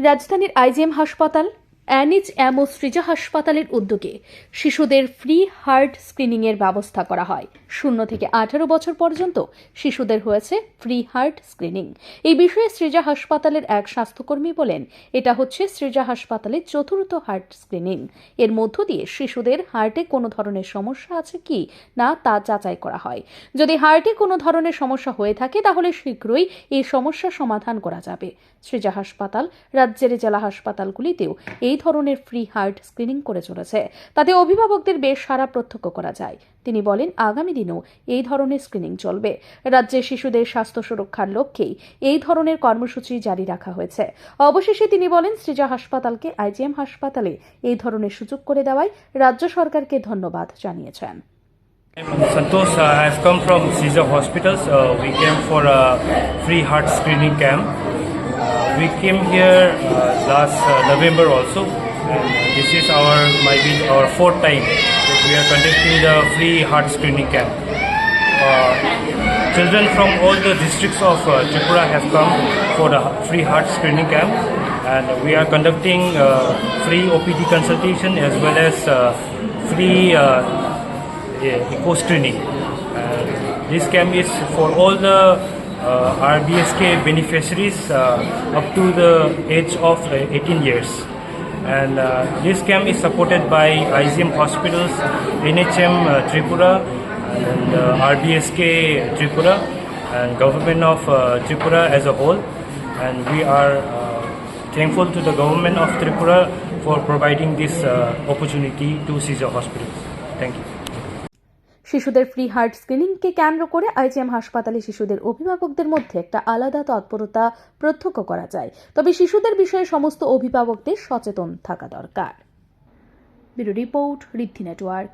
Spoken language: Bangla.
রাজধানীর আইজিএম হাসপাতাল, NHMO সৃজা হাসপাতালের উদ্যোগে শিশুদের ফ্রি হার্ট স্ক্রিনিংয়ের ব্যবস্থা করা হয়। 0 থেকে 18 বছর পর্যন্ত শিশুদের হয়েছে ফ্রি হার্ট স্ক্রিনিং। এই বিষয়ে সৃজা হাসপাতালের এক স্বাস্থ্যকর্মী বলেন, এটা হচ্ছে সৃজা হাসপাতালের চতুর্থ হার্ট স্ক্রিনিং। এর মধ্য দিয়ে শিশুদের হার্টে কোনো ধরনের সমস্যা আছে কি না তা যাচাই করা হয়। যদি হার্টে কোনো ধরনের সমস্যা হয়ে থাকে তাহলে শীঘ্রই এই সমস্যা সমাধান করা যাবে। সৃজা হাসপাতাল রাজ্যের জেলা হাসপাতালগুলিতেও এই ধরনের ফ্রি হার্ট স্ক্রিনিং করে চলেছে। তাতে অভিভাবকদের বেশ সাড়া প্রত্যক্ষ করা যায়। তিনি বলেন, আগামী দিনেও এই ধরনের স্ক্রিনিং চলবে। রাজ্যে শিশুদের স্বাস্থ্য সুরক্ষার লক্ষ্যেই এই ধরনের কর্মসূচি জারি রাখা হয়েছে। অবশেষে তিনি বলেন, সৃজা হাসপাতালকে আইজিএম হাসপাতালে এই ধরনের সুযোগ করে দেওয়ায় রাজ্য সরকারকে ধন্যবাদ জানিয়েছেন। Santosh, I've come from Caesar Hospitals. We came for a free heart screening camp. We came here last November also, and this is maybe our fourth time that we are conducting the free heart screening camp. Children from all the districts of Tripura have come for the free heart screening camp, and we are conducting free OPD consultation as well as free echo screening. This camp is for all the RBSK beneficiaries up to the age of 18 years. And this camp is supported by IGM Hospitals, NHM Tripura, and RBSK Tripura, and government of Tripura as a whole. And we are thankful to the government of Tripura for providing this opportunity to Caesar Hospitals. Thank you. শিশুদের ফ্রি হার্ট স্ক্রিনিংকে কেন্দ্র করে আইজিএম হাসপাতালে শিশুদের অভিভাবকদের মধ্যে একটা আলাদা তৎপরতা প্রত্যক্ষ করা যায়। তবে শিশুদের বিষয়ে সমস্ত অভিভাবকদের সচেতন থাকা দরকার। ব্যুরো রিপোর্ট, ঋদ্ধি নেটওয়ার্ক।